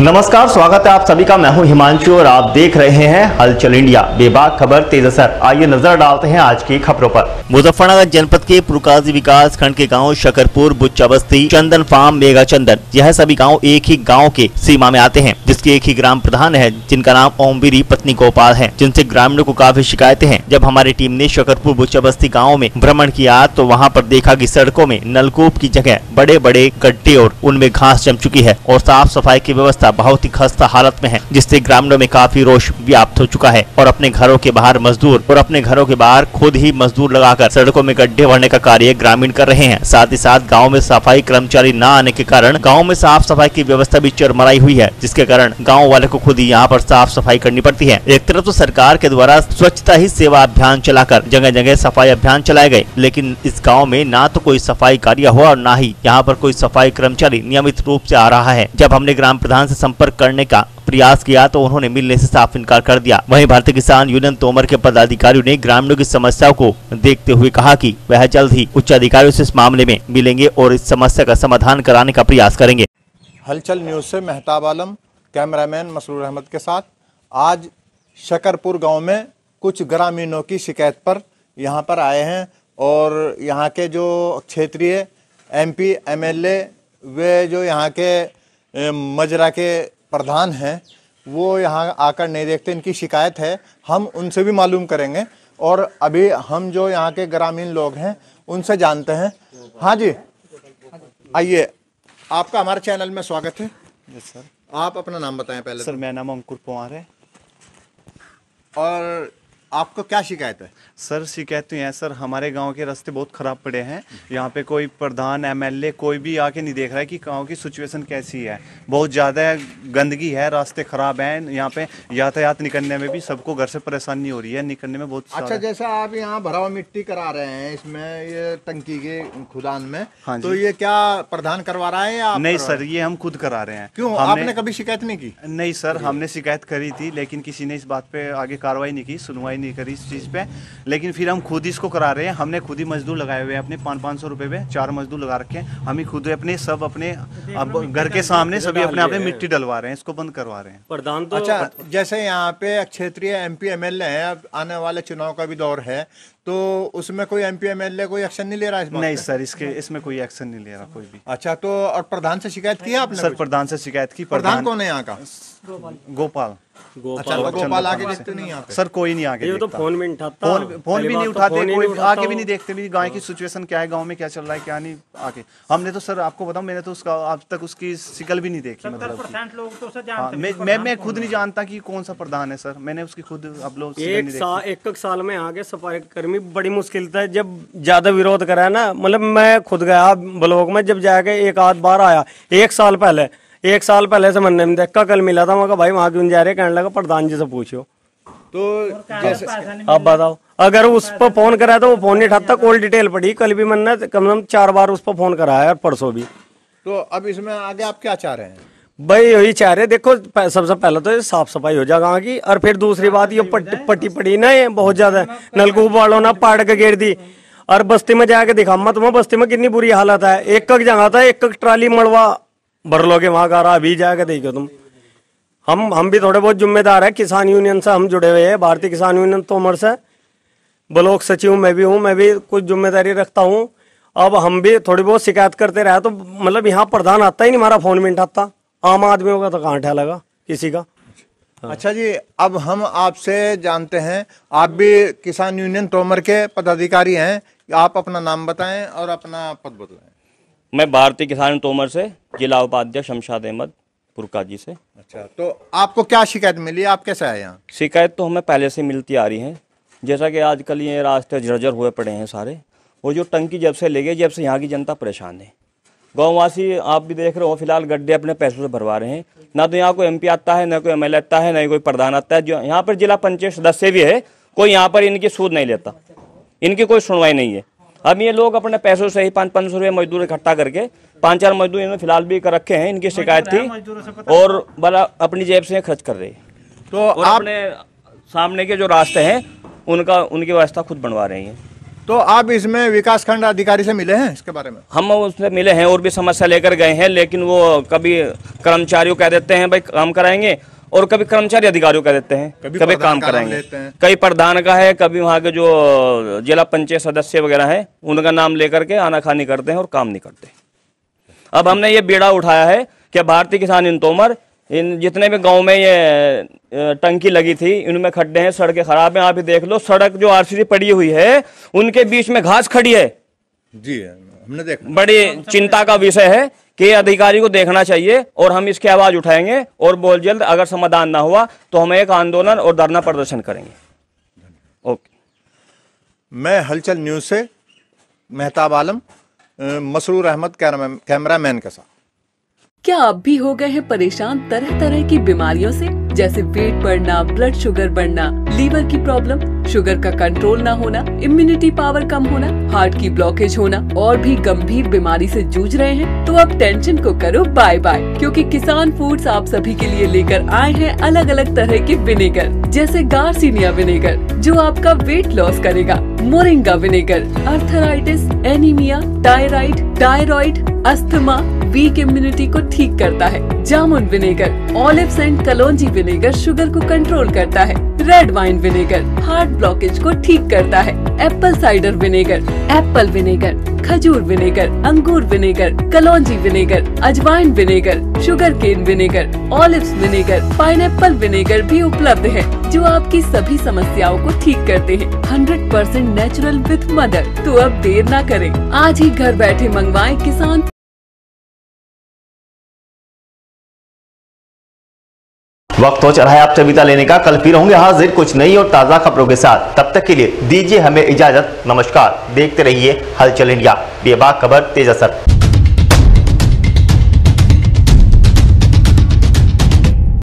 नमस्कार, स्वागत है आप सभी का। मैं हूं हिमांशु और आप देख रहे हैं हलचल इंडिया। बेबाक खबर तेज असर। आइए नजर डालते हैं आज की खबरों पर। मुजफ्फरनगर जनपद के पुरकाजी विकास खंड के गांव शकरपुर, बुच्चा बस्ती, चंदन फार्म, मेगा चंदन, यह सभी गांव एक ही गांव के सीमा में आते हैं, जिसके एक ही ग्राम प्रधान है जिनका नाम ओमवीरी पत्नी गोपाल है, जिनसे ग्रामीणों को काफी शिकायतें हैं। जब हमारी टीम ने शकरपुर बुच्चा बस्ती गाँव में भ्रमण किया तो वहाँ पर देखा कि सड़कों में नलकूप की जगह बड़े बड़े गड्ढे और उनमें घास जम चुकी है और साफ सफाई की व्यवस्था बहुत ही खस्ता हालत में है, जिससे ग्रामीणों में काफी रोष व्याप्त हो चुका है और अपने घरों के बाहर खुद ही मजदूर लगाकर सड़कों में गड्ढे भरने का कार्य ग्रामीण कर रहे हैं। साथ ही साथ गांव में सफाई कर्मचारी न आने के कारण गांव में साफ सफाई की व्यवस्था भी चरमराई हुई है, जिसके कारण गाँव वाले को खुद ही यहाँ पर साफ सफाई करनी पड़ती है। एक तरफ तो सरकार के द्वारा स्वच्छता ही सेवा अभियान चलाकर जगह जगह सफाई अभियान चलाए गए, लेकिन इस गाँव में न तो कोई सफाई कार्य हुआ और न ही यहाँ पर कोई सफाई कर्मचारी नियमित रूप से आ रहा है। जब हमने ग्राम प्रधान से संपर्क करने का प्रयास किया तो उन्होंने मिलने से साफ इनकार कर दिया। वहीं भारतीय किसान यूनियन तोमर के पदाधिकारियों ने ग्रामीणों की समस्याओं को देखते हुए कहा कि वह जल्द ही उच्च अधिकारियों से इस मामले में मिलेंगे और इस समस्या का समाधान कराने का प्रयास करेंगे। हलचल न्यूज से मेहताब आलम, कैमरामैन मसरूर अहमद के साथ। आज शकरपुर गांव में कुछ ग्रामीणों की शिकायत पर यहां पर आए हैं और यहां के जो क्षेत्रीय MP MLA वे जो यहां के मजरा के प्रधान हैं वो यहाँ आकर नहीं देखते। इनकी शिकायत है, हम उनसे भी मालूम करेंगे और अभी हम जो यहाँ के ग्रामीण लोग हैं उनसे जानते हैं। हाँ जी, आइए, आपका हमारे चैनल में स्वागत है। Yes sir. आप अपना नाम बताएं पहले। सर मेरा नाम अंकुर पवार है। और आपको क्या शिकायत है? सर शिकायत तो है सर, हमारे गांव के रास्ते बहुत ख़राब पड़े हैं। यहाँ पे कोई प्रधान MLA कोई भी आके नहीं देख रहा है कि गांव की सिचुएशन कैसी है। बहुत ज़्यादा गंदगी है, रास्ते ख़राब हैं। यहाँ पे यातायात निकलने में भी सबको घर से परेशानी हो रही है, निकलने में बहुत। अच्छा, जैसा आप यहाँ भराव मिट्टी करा रहे हैं इसमें, ये टंकी के खुदान में, हाँ तो ये क्या प्रधान करवा रहा है या नहीं? सर ये हम खुद करा रहे हैं। क्यों, आपने कभी शिकायत नहीं की? नहीं सर, हमने शिकायत करी थी लेकिन किसी ने इस बात पे आगे कार्रवाई नहीं की, सुनवाई नहीं करी इस चीज़ पे। लेकिन फिर हम खुद इसको करा रहे हैं। हमने खुद ही मजदूर लगाए हुए हैं, अपने 500 रुपए पे 4 मजदूर लगा रखे हैं। हम ही खुद अपने सब अपने अब घर के सामने सभी अपने आप में मिट्टी डलवा रहे हैं, इसको बंद करवा रहे हैं। प्रधान तो अच्छा, जैसे यहाँ पे क्षेत्रीय MP MLA है, अब आने वाले चुनाव का भी दौर है, तो उसमें कोई MP MLA कोई एक्शन नहीं ले रहा है इस बात नहीं पे? सर, इसमें कोई एक्शन नहीं ले रहा कोई भी। अच्छा, तो और प्रधान से शिकायत की है आपने? सर प्रधान से शिकायत की। प्रधान कौन है यहाँ का? गोपाल। अच्छा, तो गोपाल आगे देखते नहीं यहाँ पे? सर कोई नहीं आगे ये तो देखता। फोन भी नहीं उठाता, फोन भी नहीं उठाते, कोई आगे भी नहीं देखते भी गांव की सिचुएशन क्या है, गांव में क्या चल रहा है क्या नहीं आके। हमने तो सर आपको बताऊं, मैंने तो उसका आज तक उसकी शिकल भी नहीं देखी। मतलब लोग तो उसे जानते। मैं खुद नहीं जानता कि कौन सा प्रधान है सर, मैंने उसकी खुद अब लोग एक साल में आगे सफाई कर्मी बड़ी मुश्किल था। जब ज्यादा विरोध करा ना, मतलब मैं खुद गया ब्लॉक में, जब जाके एक आध बार आया। एक साल पहले से मन में देखा, कल मिला था, मैं भाई वहां क्यों जा रहे, कहने लगा प्रधान जी से पूछो। तो जैसे अब बताओ, अगर उस पर फोन करा तो वो फोन नहीं उठाता। कॉल डिटेल पड़ी, कल भी मैंने कम से कम 4 बार उस पर फोन कराया और परसों भी। तो अब इसमें आगे आप क्या चाह रहे हैं? भाई यही चाह रहे, देखो सबसे पहले तो ये साफ सफाई हो जाएगा की, और फिर दूसरी बात ये पट्टी पड़ी ना, ये बहुत ज्यादा नलकूप वालों ने पाड़ के घेर दी। और बस्ती में जाके दिखा मत, वहाँ बस्ती में कितनी बुरी हालत है। एक जगह था, एक ट्राली मड़वा भर लोगे वहां का रहा, अभी जाके देखो तुम। हम भी थोड़े बहुत जिम्मेदार है, किसान यूनियन से हम जुड़े हुए हैं, भारतीय किसान यूनियन तोमर से ब्लॉक सचिव मैं भी हूँ, मैं भी कुछ जिम्मेदारी रखता हूँ। अब हम भी थोड़ी बहुत शिकायत करते रहे तो मतलब यहाँ प्रधान आता ही नहीं, हमारा फोन भी नहीं उठाता। आम आदमी होगा तो कहाँ ठहलेगा किसी का। अच्छा जी, अब हम आपसे जानते हैं, आप भी किसान यूनियन तोमर के पदाधिकारी हैं, आप अपना नाम बताएं और अपना पद बताएं। मैं भारतीय किसान तोमर से जिला उपाध्यक्ष शमशाद अहमद पुरकाजी से। अच्छा, तो आपको क्या शिकायत मिली, आप कैसे आए यहाँ? शिकायत तो हमें पहले से मिलती आ रही है, जैसा कि आजकल ये रास्ते जर्जर हुए पड़े हैं सारे, और जो टंकी जब से ले गए जब से यहाँ की जनता परेशान है। गाँववासी आप भी देख रहे हो, फिलहाल गड्ढे अपने पैसों से भरवा रहे हैं। ना तो यहाँ कोई MP आता है, ना कोई MLA आता है, ना कोई प्रधान आता है। जो यहाँ पर जिला पंचायत सदस्य भी है, कोई यहाँ पर इनकी सूद नहीं लेता, इनकी कोई सुनवाई नहीं है। अब ये लोग अपने पैसों से ही 500 रुपये मजदूर इकट्ठा करके 5-4 मजदूर इन्होंने फिलहाल भी कर रखे हैं। इनकी शिकायत थी और बड़ा अपनी जेब से खर्च कर रहे हैं। तो आप अपने सामने के जो रास्ते हैं उनकी व्यवस्था खुद बनवा रहे हैं। तो आप इसमें विकास खंड अधिकारी से मिले हैं इसके बारे में? हम उससे मिले हैं और भी समस्या लेकर गए हैं, लेकिन वो कभी कर्मचारियों कह देते हैं भाई काम कराएंगे, और कभी कर्मचारी अधिकारियों कह देते हैं कभी काम कराएंगे। कई प्रधान का है, कभी वहाँ के जो जिला पंचायत सदस्य वगैरह हैं उनका नाम लेकर के आनाकानी करते हैं और काम नहीं करते। अब हमने ये बीड़ा उठाया है कि भारतीय किसान इन तोमर, इन जितने भी गांव में ये टंकी लगी थी इनमें खड्डे हैं, सड़कें खराब हैं। आप ही देख लो, सड़क जो आरसीसी पड़ी हुई है उनके बीच में घास खड़ी है। जी हमने देखा। बड़ी चिंता का विषय है कि अधिकारी को देखना चाहिए और हम इसकी आवाज उठाएंगे और बहुत जल्द अगर समाधान ना हुआ तो हम एक आंदोलन और धरना प्रदर्शन करेंगे। ओके। मैं हलचल न्यूज से मेहताब आलम, मसरूर अहमद कैमरामैन के साथ। क्या आप भी हो गए हैं परेशान तरह तरह की बीमारियों से, जैसे वेट बढ़ना, ब्लड शुगर बढ़ना, लीवर की प्रॉब्लम, शुगर का कंट्रोल ना होना, इम्यूनिटी पावर कम होना, हार्ट की ब्लॉकेज होना और भी गंभीर बीमारी से जूझ रहे हैं? तो अब टेंशन को करो बाय बाय, क्योंकि किसान फूड्स आप सभी के लिए लेकर आए हैं अलग अलग तरह के विनेगर, जैसे गार्सिनिया विनेगर जो आपका वेट लॉस करेगा, moringa vinegar arthritis, anaemia, thyroid, asthma, weak immunity को ठीक करता है, जामुन विनेगर, ऑलिव्स एंड कलौंजी विनेगर शुगर को कंट्रोल करता है, red wine vinegar heart blockage को ठीक करता है, apple cider vinegar, apple vinegar, खजूर विनेगर, अंगूर विनेगर, कलौंजी विनेगर, अजवाइन vinegar, sugar cane vinegar, olives vinegar, pineapple vinegar भी उपलब्ध है जो आपकी सभी समस्याओं को ठीक करते हैं। 100% नेचुरल विद मदर। तो अब देर ना करें, आज ही घर बैठे मंगवाएं किसान। वक्त हो चला है आपसे विदा लेने का। कल फिर होंगे हाजिर कुछ नई और ताजा खबरों के साथ। तब तक के लिए दीजिए हमें इजाजत। नमस्कार। देखते रहिए हलचल इंडिया, बेबाक खबर तेज असर।